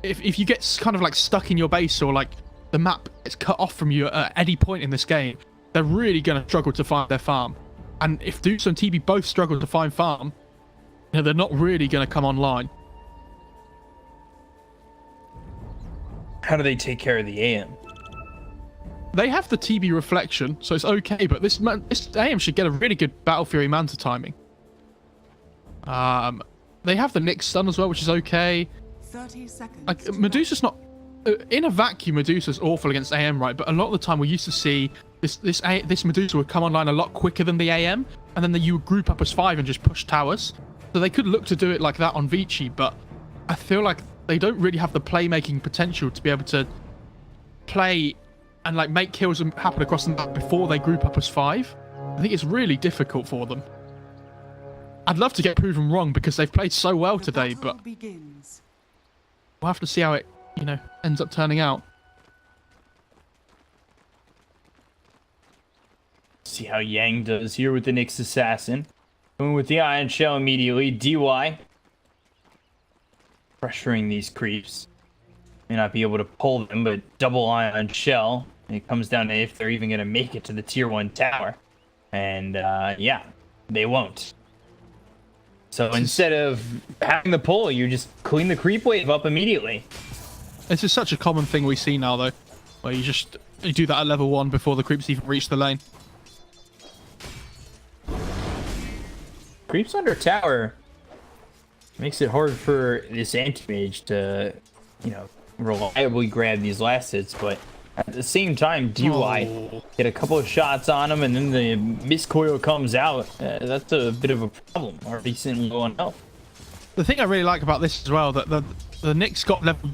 if you get kind of like stuck in your base, or like the map is cut off from you at any point in this game, they're really going to struggle to find their farm. And if Deuce and TB both struggle to find farm, you know, they're not really going to come online. How do they take care of the AM? They have the TB reflection, so it's okay, but this AM should get a really good Battle Fury Manta timing. They have the Nyx stun as well, which is okay. 30 seconds. Like, Medusa's not... in a vacuum, Medusa's awful against AM, right? But a lot of the time we used to see this Medusa would come online a lot quicker than the AM, and then you would group up as 5 and just push towers. So they could look to do it like that on Vici, but I feel like they don't really have the playmaking potential to be able to play and like make kills happen across the map before they group up as 5. I think it's really difficult for them. I'd love to get proven wrong because they've played so well today, but we'll have to see how it, you know, ends up turning out. See how Yang does here with the Nyx Assassin. Going with the Ion Shell immediately. DY pressuring these creeps. May not be able to pull them, but double Ion Shell. It comes down to if they're even going to make it to the tier 1 tower. And yeah, they won't. So instead of having the pull, you just clean the creep wave up immediately. This is such a common thing we see now, though, where you do that at level 1 before the creeps even reach the lane. Creeps under tower makes it hard for this anti-mage to, you know, reliably grab these last hits, but at the same time, DY get a couple of shots on him, and then the miscoil comes out. That's a bit of a problem. Already sitting low on health. The thing I really like about this as well, that the Nyx got level,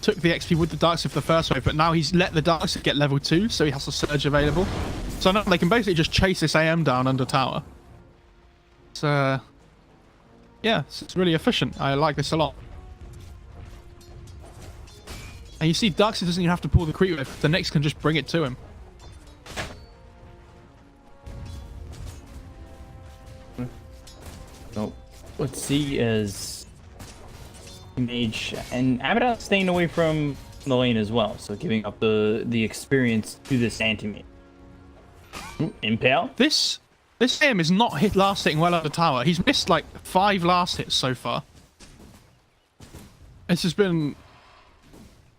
took the XP with the Darkseid for the first wave, but now he's let the Darkseid get level 2, so he has a surge available. So now they can basically just chase this AM down under tower. It's yeah, it's really efficient. I like this a lot. And you see, Darkseid doesn't even have to pull the creep wave. The Nyx can just bring it to him. So let's see as Mage and Abaddon staying away from the lane as well, so giving up the experience to this anti-mage. Impale. This AM is not last hitting well at the tower. He's missed like 5 last hits so far. It's just been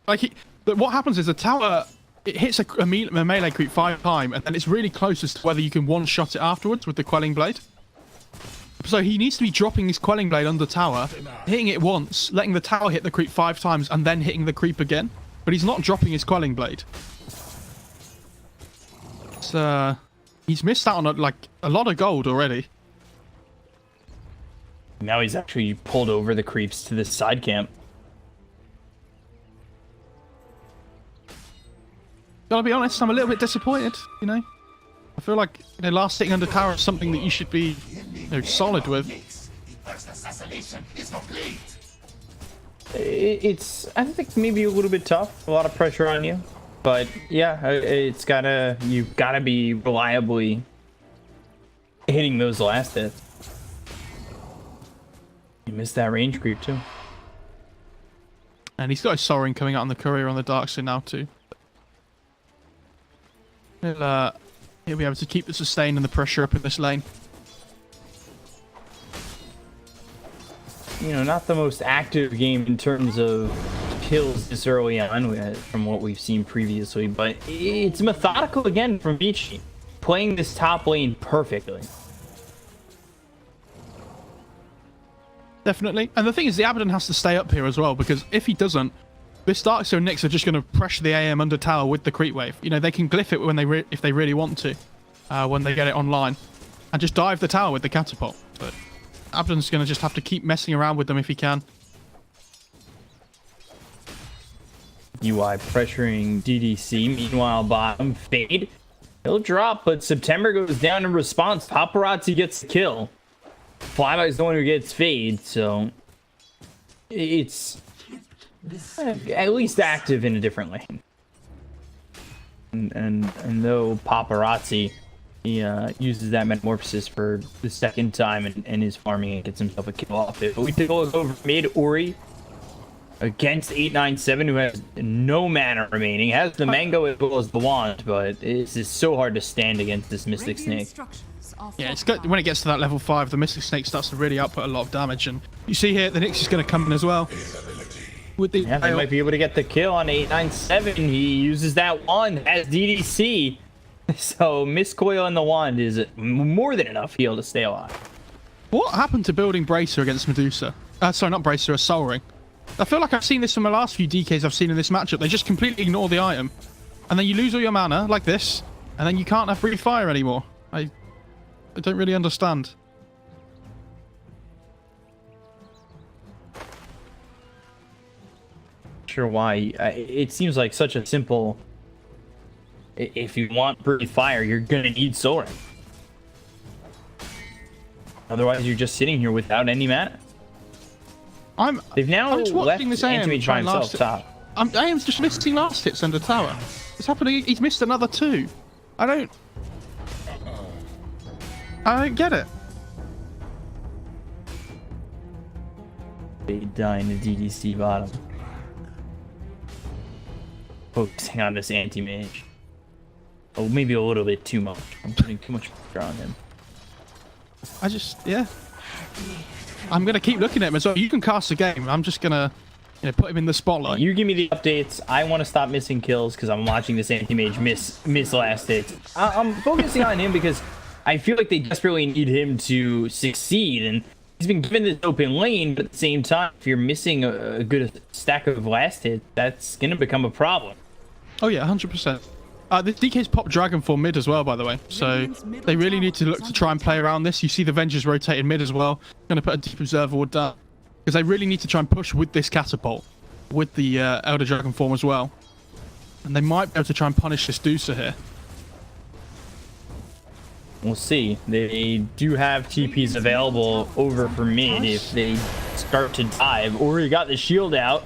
like what happens is the tower, it hits a melee creep 5 times, and then it's really close as to whether you can one-shot it afterwards with the Quelling Blade. So he needs to be dropping his Quelling Blade under tower, hitting it once, letting the tower hit the creep 5 times, and then hitting the creep again. But he's not dropping his Quelling Blade. So he's missed out on like a lot of gold already. Now he's actually pulled over the creeps to this side camp. Gotta be honest, I'm a little bit disappointed, you know? I feel like, you know, last hitting under tower is something that you should be, you know, solid with. It's, I think, maybe a little bit tough. A lot of pressure on you. But, yeah, you've gotta be reliably hitting those last hits. You missed that range creep, too. And he's got his Soaring coming out on the courier on the Darkseid now, too. He'll be able to keep the sustain and the pressure up in this lane. You know, not the most active game in terms of kills this early on from what we've seen previously, but it's methodical again from Vici, playing this top lane perfectly. Definitely. And the thing is, the Abaddon has to stay up here as well, because if he doesn't, this Darkseid and Nyx are just going to pressure the AM under tower with the creep wave. You know, they can glyph it when if they really want to, when they get it online, and just dive the tower with the catapult. But Abaddon's going to just have to keep messing around with them if he can. UI pressuring DDC. Meanwhile, bottom fade. He'll drop, but September goes down in response. Paparazzi gets the kill. Flyby's the one who gets fade, so it's at least active in a different lane. And though Paparazzi, he uses that metamorphosis for the second time and is farming and gets himself a kill off it. But we take a look over mid. Ori against 897, who has no mana remaining, has the mango as well as the wand, but it's just so hard to stand against this Mystic Snake. Yeah, it's good when it gets to that level 5. The Mystic Snake starts to really output a lot of damage, and you see here the Nyx is going to come in as well. With the Yeah, they might be able to get the kill on 897. He uses that wand as DDC, so Miscoil and the wand is more than enough heal to stay alive. What happened to building Bracer against Medusa? Sorry, not Bracer, a Soul Ring. I feel like I've seen this from the last few DKs I've seen in this matchup. They just completely ignore the item. And then you lose all your mana, like this, and then you can't have Breathe Fire anymore. I don't really understand. Sure why. It seems like such a simple... If you want Breathe Fire, you're going to need Soul Ring. Otherwise, you're just sitting here without any mana. They've now I'm just left watching this AM Antimage by himself top. AM's just missing last hits under tower. It's happening. He's missed another 2. I don't get it. They die in the DDC bottom. Focusing on this anti-mage. Oh, maybe a little bit too much. I'm putting too much pressure on him. Yeah. I'm going to keep looking at him as well. You can cast a game. I'm just going to put him in the spotlight. You give me the updates. I want to stop missing kills because I'm watching this anti-mage miss last hits. I'm focusing on him because I feel like they desperately need him to succeed. And he's been given this open lane, but at the same time, if you're missing a good stack of last hits, that's going to become a problem. Oh, yeah, 100%. The DK's popped Dragon for mid as well, by the way. So they really need to look to try and play around this. You see the Vengers rotating mid as well. Going to put a Deep Observer Wood down. Because they really need to try and push with this catapult. With the Elder Dragon form as well. And they might be able to try and punish this Medusa here. We'll see. They do have TPs available over for mid if they start to dive. Or got the shield out.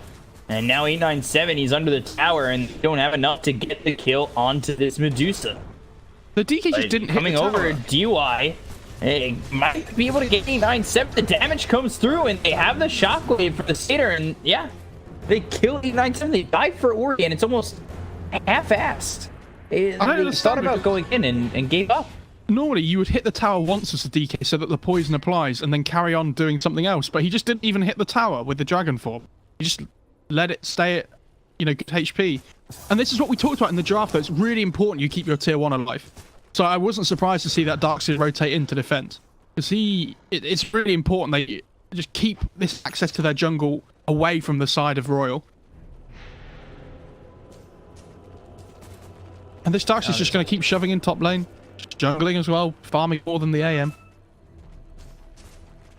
And now 897, he's under the tower, and they don't have enough to get the kill onto this Medusa. The DK just didn't hit coming the tower. over DY. They might be able to get 897. The damage comes through, and they have the shockwave for the Satyr, and yeah, they kill 897. They died for Ori, and it's almost half-assed. They thought about going in and gave up. Normally, you would hit the tower once as a DK so that the poison applies, and then carry on doing something else. But he just didn't even hit the tower with the Dragon form. He just let it stay at, good HP. And this is what we talked about in the draft, though. It's really important you keep your tier 1 alive. So I wasn't surprised to see that Darkseid rotate into defense. Because it's really important they just keep this access to their jungle away from the side of Royal. And this Darkseid's just going to keep shoving in top lane. Just jungling as well, farming more than the AM.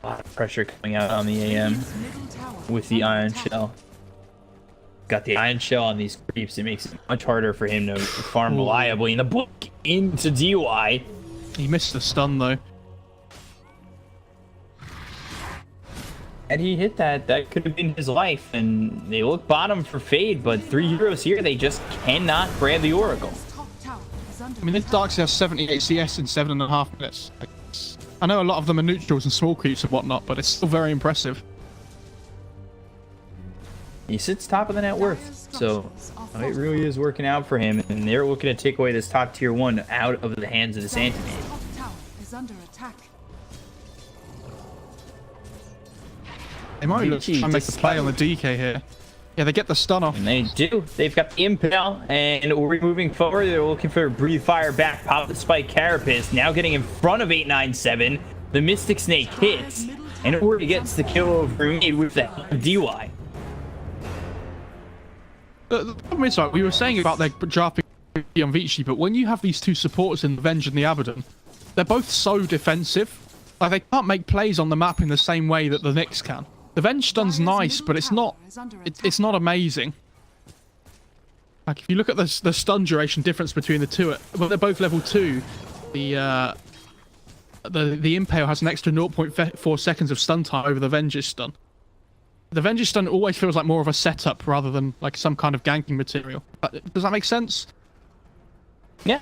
A lot of pressure coming out on the AM with the Iron Shell. Got the Iron Shell on these creeps. It makes it much harder for him to farm reliably. And the book into DY. He missed the stun, though. Had he hit that, that could have been his life. And they look bottom for Fade, but 3 heroes here, they just cannot grab the Oracle. I mean, this Darkseid has 78 CS in 7.5 minutes. I know a lot of them are neutrals and small creeps and whatnot, but it's still very impressive. He sits top of the net worth, so it really is working out for him, and they're looking to take away this top tier 1 out of the hands of this anti-mage. They might look to try and make a play on the DK here. Yeah, they get the stun off. And they do. They've got the Impel, and Ori moving forward. They're looking for a Breathe Fire back, pop the Spike Carapace. Now getting in front of 897. The Mystic Snake hits, and Ori gets the kill over mid with the DY. The problem is, we were saying about their drafting on Vici, but when you have these two supporters in the Venge and the Abaddon, they're both so defensive. Like, they can't make plays on the map in the same way that the Nyx can. The Venge stun's nice, but it's not amazing. Like, if you look at the stun duration difference between the two, well, they're both level 2. The Impale has an extra 0.4 seconds of stun time over the Venge's stun. The Venge's stun always feels like more of a setup rather than like some kind of ganking material. Does that make sense? Yeah.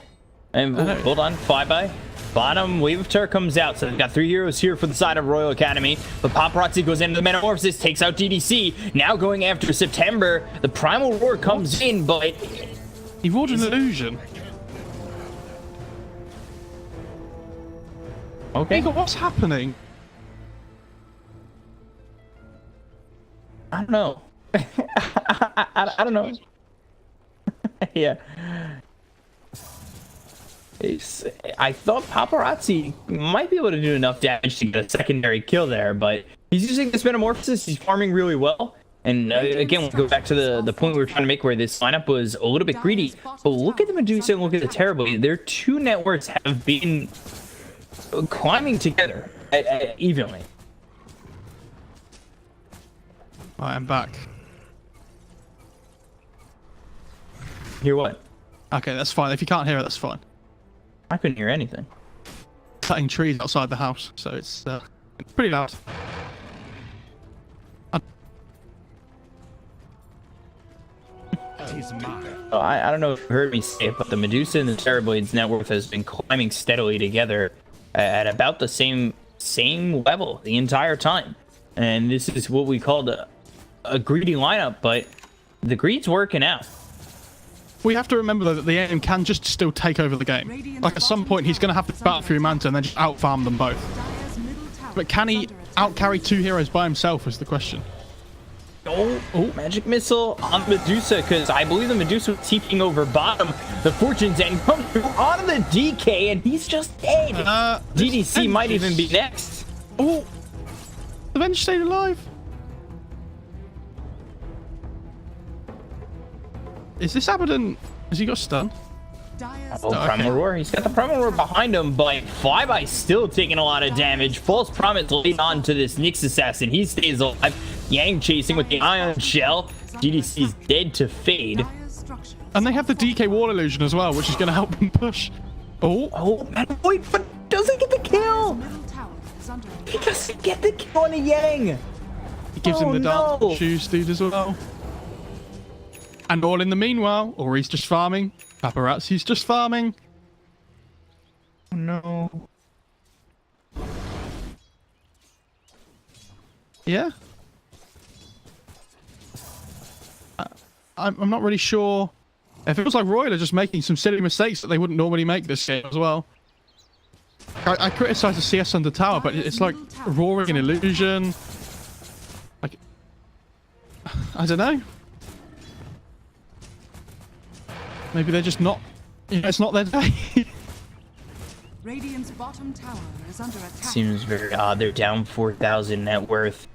And hold on, flyby. Bottom wave of turret comes out, so they've got 3 heroes here for the side of Royal Academy. But Paparazzi goes into the Metamorphosis, takes out DDC. Now going after September. The Primal Roar comes in, but he roared an illusion. Okay. Igor, what's happening? I don't know. I don't know. Yeah. I thought Paparazzi might be able to do enough damage to get a secondary kill there, but he's using this Metamorphosis. He's farming really well. And again, we'll go back to the point we were trying to make where this lineup was a little bit greedy. But look at the Medusa and look at the Terrible. Their two networks have been climbing together evenly. Right, I'm back. Hear what? Okay, that's fine. If you can't hear it, that's fine. I couldn't hear anything. Cutting trees outside the house, so it's pretty loud. I don't know if you heard me say it, but the Medusa and the Terrorblades net worth has been climbing steadily together at about the same level the entire time. And this is what we called a greedy lineup, but the greed's working out. We have to remember though that the AM can just still take over the game. Like at some point he's going to have to battle through Manta and then just out-farm them both. But can he out-carry 2 heroes by himself is the question. Oh, magic missile on Medusa, because I believe the Medusa was TPing over bottom. The Fortune's End comes through on the DK, and he's just dead. DDC might even be next. Oh, the Venge stayed alive. Is this Abaddon? Has he got stunned? Oh, Primal Roar. He's got the Primal Roar behind him, but Flyby's still taking a lot of damage. False Promise laid on to this Nyx Assassin. He stays alive. Yang chasing with the Ion Shell. DDC's dead to Fade. And they have the DK Wall Illusion as well, which is going to help them push. Oh, Wait, but doesn't get the kill. He doesn't get the kill on a Yang. He gives him the Dark Shoes dude as well. And all in the meanwhile, or he's just farming. Paparazzi's just farming. Oh no. Yeah. I'm not really sure. It feels like Royal are just making some silly mistakes that they wouldn't normally make this game as well. I criticize the CS under tower, but it's like roaring an illusion. Like, I don't know. Maybe they're just not. You know, it's not their day. Radiant's bottom tower is under attack. Seems very odd. They're down 4,000 net worth.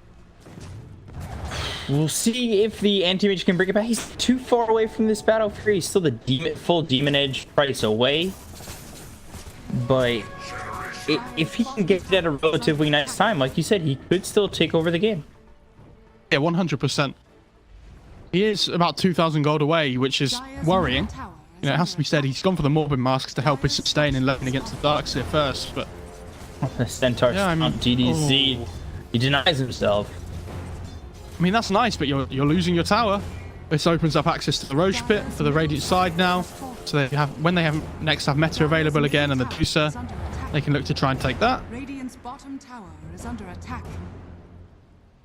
We'll see if the anti-mage can bring it back. He's too far away from this battle free. He's still the full demon edge price away. But if he can get it at a relatively nice time, like you said, he could still take over the game. Yeah, 100%. He is about 2,000 gold away, which is worrying. You know, it has to be said, he's gone for the Morbid Masks to help his sustain in lane against the Darkseer first, but... The Centaur on DDC. Oh. He denies himself. I mean, that's nice, but you're losing your tower. This opens up access to the Roche Pit for the Radiant side now. So they have, when they have next have Meta available again and the Medusa, they can look to try and take that. Radiant's bottom tower is under attack.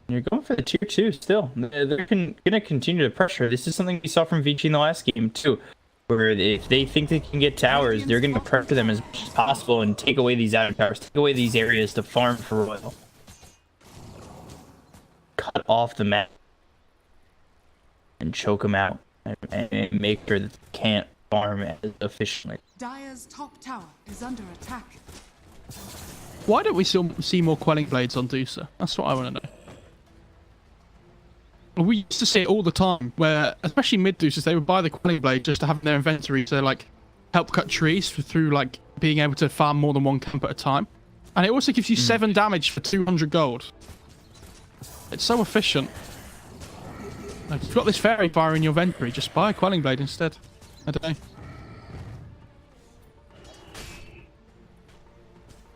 You're going for the tier 2 still. They're going to continue to pressure. This is something we saw from Vici in the last game too, where if they think they can get towers, they're going to pressure them as much as possible and take away these outer towers, take away these areas to farm for Royal. Cut off the map and choke them out and make sure that they can't farm as efficiently. Dire's top tower is under attack. Why don't we still see more Quelling Blades on Medusa? That's what I want to know. We used to see it all the time, where, especially mid-Deuces, they would buy the Quelling Blade just to have in their inventory to, like, help cut trees through, like, being able to farm more than one camp at a time. And it also gives you 7 damage for 200 gold. It's so efficient. Like, you've got this Fairy Fire in your inventory, just buy a Quelling Blade instead. I don't know.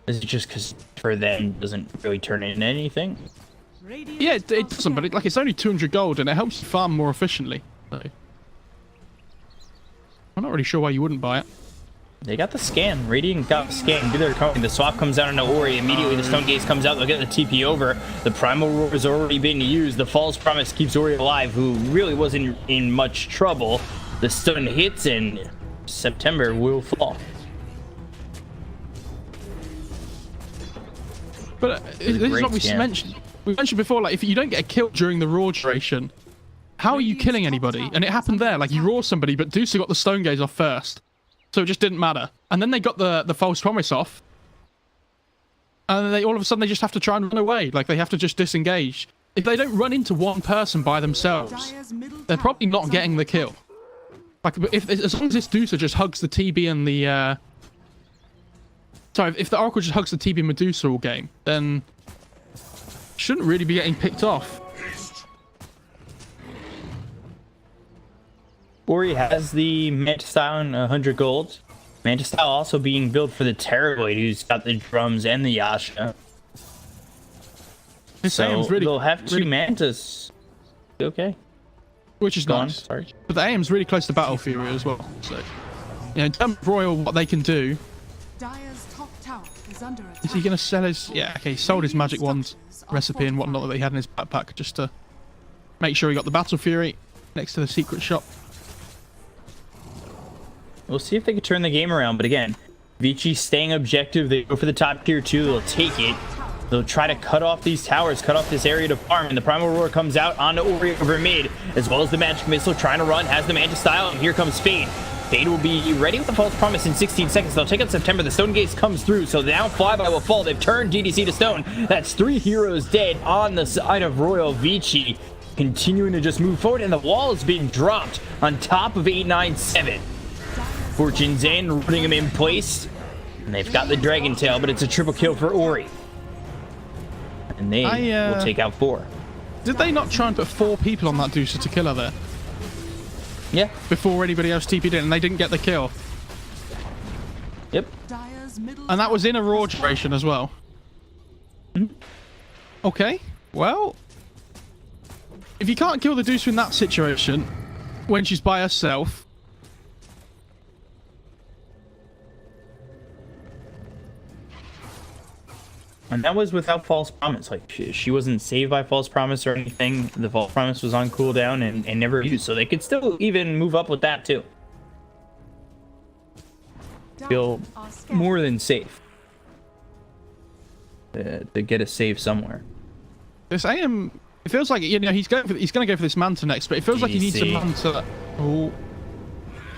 Is it just because for them it doesn't really turn into anything? Yeah, it doesn't, but it's only 200 gold and it helps you farm more efficiently. So, I'm not really sure why you wouldn't buy it. They got the scan. Radiant got the scan. Do their recovery. The swap comes out into Ori. Immediately the Stone Gaze comes out. They'll get the TP over. The Primal Roar is already being used. The False Promise keeps Ori alive, who really wasn't in much trouble. The stun hits and September will fall. But this is what we mentioned. We mentioned before, like, if you don't get a kill during the Roar duration, how are you killing anybody? And it happened there. Like, you Roar somebody, but Medusa got the Stone Gaze off first. So it just didn't matter. And then they got the False Promise off. And they all of a sudden they just have to try and run away. Like, they have to just disengage. If they don't run into one person by themselves, they're probably not getting the kill. Like, if as long as this Medusa just hugs the TB and the sorry, if the Oracle just hugs the TB Medusa all game, then shouldn't really be getting picked off. Ori has the Manta Style and 100 gold. Manta Style also being built for the Terroroid, who's got the drums and the Yasha. So they'll have two Mantas. Okay. Which is nice. Sorry. But the aim's really close to Battle Fury as well. So, in terms of Royal, what they can do. Dire's top tower is under attack. Is he going to sell his... Yeah, okay, he sold his Magic Wand recipe and whatnot that he had in his backpack just to make sure he got the Battle Fury next to the secret shop. We'll see if they can turn the game around, but again, Vici staying objective. They go for the top tier 2. They'll take it. They'll try to cut off these towers, cut off this area to farm, and the Primal Roar comes out onto Ori over mid, as well as the Magic Missile trying to run, has the Manta Style, and here comes Fade. Fade will be ready with the False Promise in 16 seconds. They'll take out September. The Stone Gaze comes through, so now Flyby will fall. They've turned DDC to stone. That's 3 heroes dead on the side of Royal Vici, continuing to just move forward, and the wall is being dropped on top of 897. Fortune's in, putting him in place, and they've got the Dragon Tail, but it's a triple kill for Ori. And they will take out 4. Did they not try and put 4 people on that Medusa to kill her there? Yeah. Before anybody else TP'd in, and they didn't get the kill. Yep. And that was in a Raw duration as well. Okay, well, if you can't kill the Medusa in that situation, when she's by herself... And that was without False Promise. Like, she wasn't saved by False Promise or anything. The False Promise was on cooldown and never used, so they could still even move up with that too. Feel more than safe to get a save somewhere. This AM, it feels like, you know, he's going to go for this Manta next, but it feels like he needs a Manta. Oh.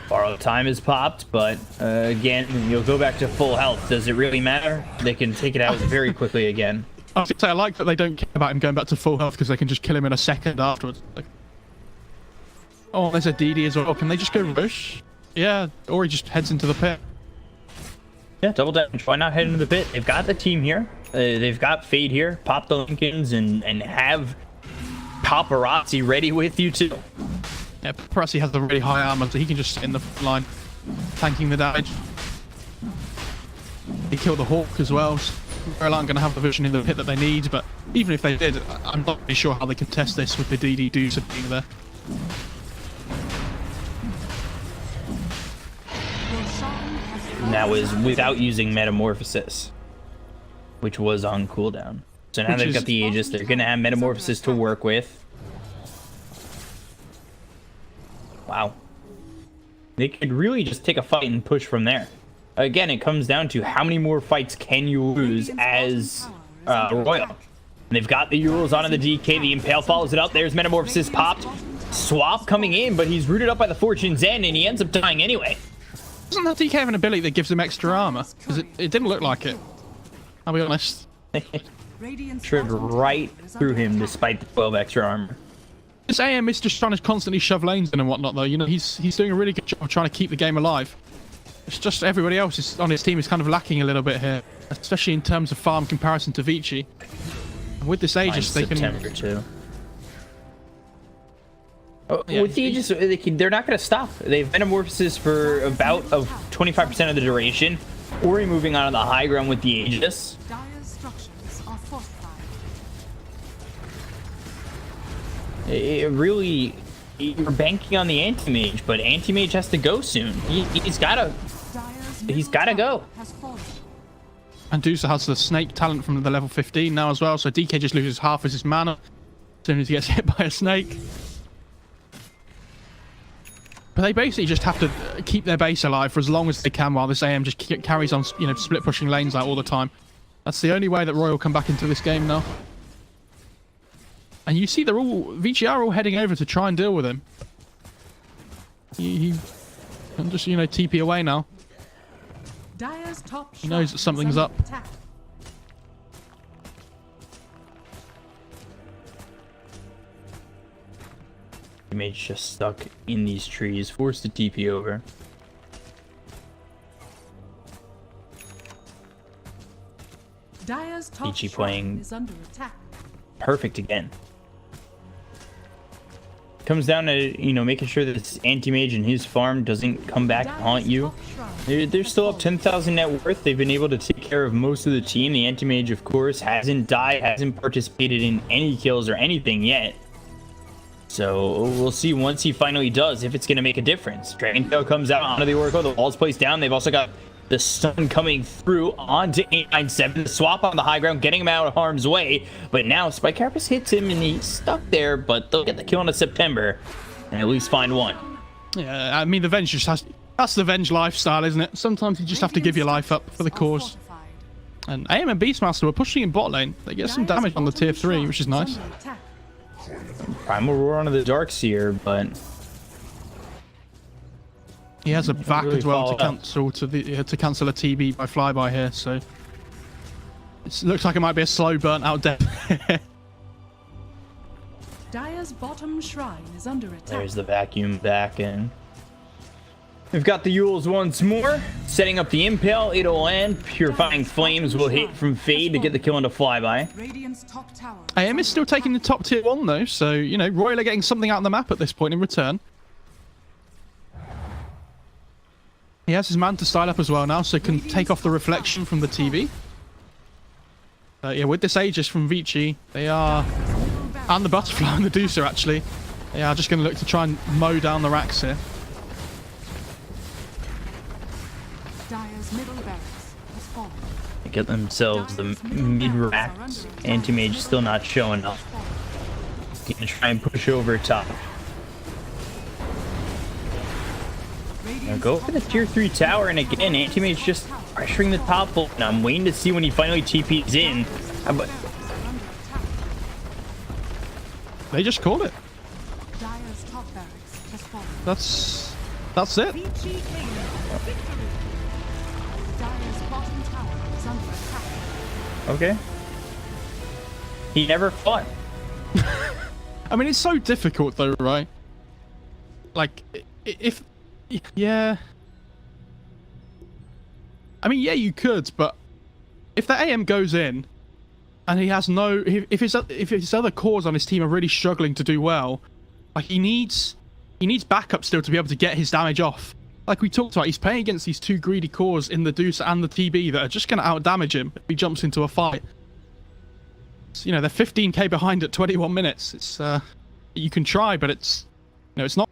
Borrowed time is popped, but again, you'll go back to full health. Does it really matter? They can take it out very quickly again. I was gonna say, I like that they don't care about him going back to full health because they can just kill him in a second afterwards. Like, oh, there's a DD as well. Can they just go rush? Yeah, or he just heads into the pit. Yeah, double damage. Why not head into the pit? They've got the team here. They've got Fade here. Pop the Lincolns and have Paparazzi ready with you too. Yeah, Paparazzi has the really high armor, so he can just sit in the front line, tanking the damage. He killed the Hawk as well. So they aren't going to have the vision in the pit that they need, but even if they did, I'm not really sure how they can test this with the DD Medusa being there. And that was without using Metamorphosis, which was on cooldown. So now they've got the Aegis. They're going to have Metamorphosis to work with. Wow. They could really just take a fight and push from there. Again, it comes down to how many more fights can you lose as Royal. And they've got the Euros on in the DK. The Impale follows it up. There's Metamorphosis popped. Swap coming in, but he's rooted up by the Fortune's End, and he ends up dying anyway. Doesn't that DK have an ability that gives him extra armor? Because it didn't look like it. I'll be honest. Shred right through him despite the 12 extra armor. This AM is just trying to constantly shove lanes in and whatnot, though. You know, he's doing a really good job of trying to keep the game alive. It's just everybody else on his team is kind of lacking a little bit here, especially in terms of farm comparison to Vici. With this Aegis, they can... September too. Oh, yeah, with the Aegis, they're not going to stop. They've Metamorphosis for about 25% of the duration. Ori moving on to the high ground with the Aegis. It really, you're banking on the Anti-Mage, but Anti-Mage has to go soon. He's got to he's got to go. Has fallen. And Medusa has the snake talent from the level 15 now as well, so DK just loses half of his mana as soon as he gets hit by a snake. But they basically just have to keep their base alive for as long as they can while this AM just carries on, you know, split pushing lanes out all the time. That's the only way that Royal come back into this game now. And you see they're all, Vici are all heading over to try and deal with him. He can just, you know, TP away now. Dire's top He knows that something's up. Attack. Mage just stuck in these trees, forced to TP over. Dire's top Vici shrine playing is under attack. perfect again. Comes down to, you know, making sure that this anti-mage and his farm doesn't come back and haunt you. They're still up 10,000 net worth. They've been able to take care of most of the team. The anti-mage, of course, hasn't died, hasn't participated in any kills or anything yet. So we'll see once he finally does if it's going to make a difference. Dragon Tail comes out onto the Oracle. The wall's placed down. They've also got the stun coming through onto 897. The swap on the high ground, getting him out of harm's way. But now Spike Carapace hits him and he's stuck there. But they'll get the kill on a September and at least find one. Yeah, I mean, the Venge just has... That's the Venge lifestyle, isn't it? Sometimes you just have to give your life up for the cause. And AM and Beastmaster were pushing in bot lane. They get some damage on the tier 3, which is nice. Primal Roar onto the Darkseer, but He has a vac really as well to follow up. cancel to cancel a TB by flyby here, so it looks like it might be a slow burnt out death. Dire's bottom shrine is under attack. there's the vacuum back in. We've got the Yules once more, setting up the Impale. It'll land. Purifying Flames will hit from Fade to get the kill into Flyby. Radiant's top tower. AM is still taking the top tier 1 though, so you know, Royal are getting something out on the map at this point in return. He has his Manta style up as well now, so can take off the reflection from the TV. Yeah, with this Aegis from Vici, they are, and the Butterfly and the Medusa actually, they are just going to look to try and mow down the racks here. Dire's middle barracks has fallen. They get themselves the mid-racks. Anti-Mage still not showing up. Gonna try and push over top. Now go for the tier 3 tower, and again, Anti-Mage just pressuring the top lane. I'm waiting to see when he finally TPs in. But They just called it. Dire's top barracks has fallen. That's it. Vici claims victory. Dire's bottom tower is under attack. okay. He never fought. I mean, it's so difficult though, right? Like, if... Yeah. I mean, yeah, you could, but if the AM goes in and he has no... If his other cores on his team are really struggling to do well, like, he needs backup still to be able to get his damage off. Like we talked about, he's playing against these two greedy cores in the Medusa and the TB that are just going to out-damage him if he jumps into a fight. So, you know, they're 15k behind at 21 minutes. It's, you can try, but it's, you know, it's not